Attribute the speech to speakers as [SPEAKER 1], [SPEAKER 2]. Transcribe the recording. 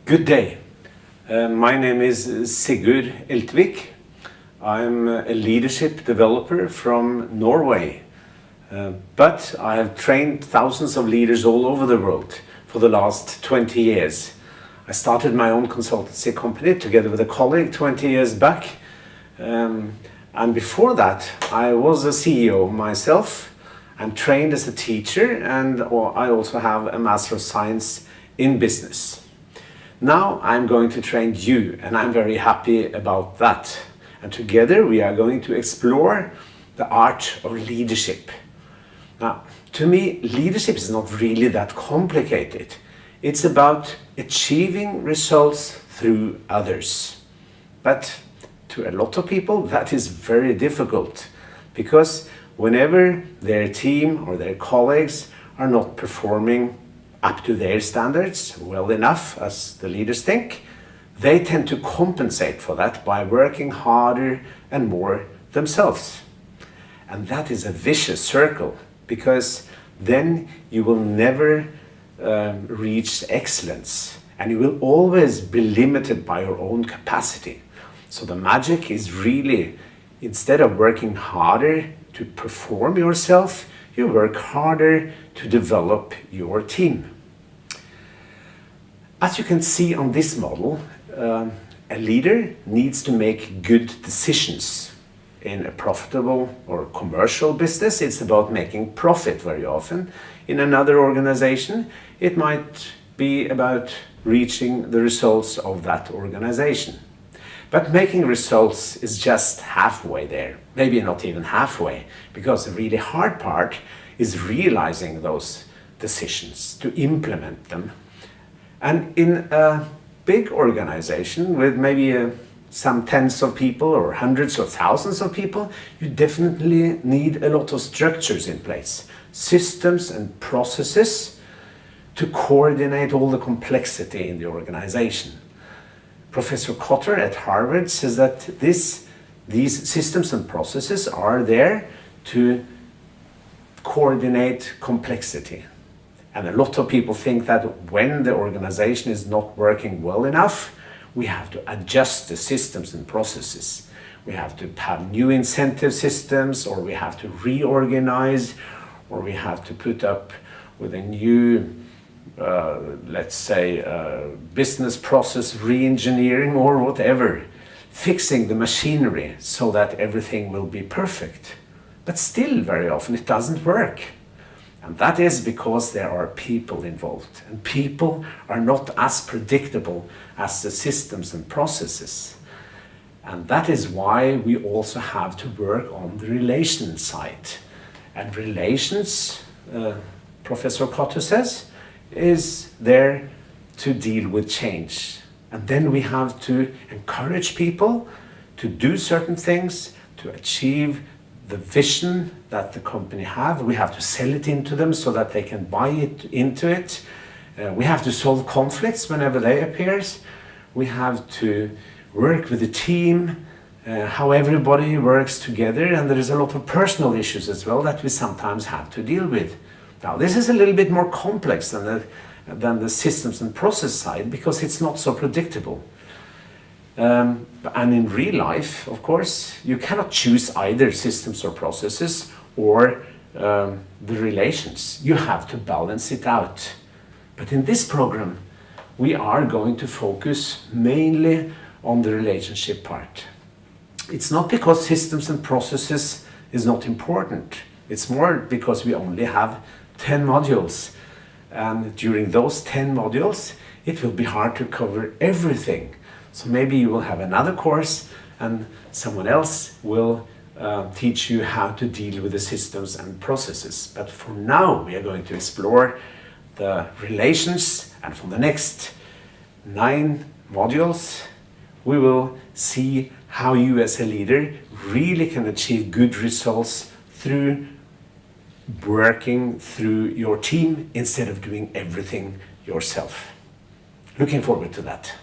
[SPEAKER 1] Good day. My name is Sigurd Eltvik. I'm a leadership developer from Norway, but I have trained thousands of leaders all over the world for the last 20 years. I started my own consultancy company together with a colleague 20 years back, and before that I was a CEO myself. I'm trained as a teacher, and I also have a Master of Science in Business. Now I'm going to train you, and I'm very happy about that. And together we are going to explore the art of leadership. Now, to me, leadership is not really that complicated. It's about achieving results through others. But to a lot of people, that is very difficult, because whenever their team or their colleagues are not performing up to their standards well enough, as the leaders think, they tend to compensate for that by working harder and more themselves. And that is a vicious circle, because then you will never reach excellence, and you will always be limited by your own capacity. So the magic is really, instead of working harder to perform yourself, you work harder to develop your team. As you can see on this model, a leader needs to make good decisions. In a profitable or commercial business, it's about making profit very often. In another organization, it might be about reaching the results of that organization. But making results is just halfway there, maybe not even halfway, because the really hard part is realizing those decisions, to implement them. And in a big organization with maybe some tens of people or hundreds or thousands of people, you definitely need a lot of structures in place, systems and processes to coordinate all the complexity in the organization. Professor Kotter at Harvard says that these systems and processes are there to coordinate complexity. And a lot of people think that when the organization is not working well enough, we have to adjust the systems and processes. We have to have new incentive systems, or we have to reorganize, or we have to put up with a new let's say, business process re-engineering or whatever, fixing the machinery so that everything will be perfect. But still, very often, it doesn't work. And that is because there are people involved, and people are not as predictable as the systems and processes. And that is why we also have to work on the relation side. And relations, Professor Kotter says, is there to deal with change. And then we have to encourage people to do certain things, to achieve the vision that the company have. We have to sell it into them so that they can buy into it. We have to solve conflicts whenever they appear. We have to work with the team, how everybody works together, and there is a lot of personal issues as well that we sometimes have to deal with. Now, this is a little bit more complex than the systems and process side, because it's not so predictable. And in real life, of course, you cannot choose either systems or processes or the relations. You have to balance it out. But in this program, we are going to focus mainly on the relationship part. It's not because systems and processes is not important. It's more because we only have 10 modules, and during those 10 modules it will be hard to cover everything. So maybe you will have another course and someone else will teach you how to deal with the systems and processes. But for now we are going to explore the relations, and for the next 9 modules we will see how you as a leader really can achieve good results through working through your team instead of doing everything yourself. Looking forward to that.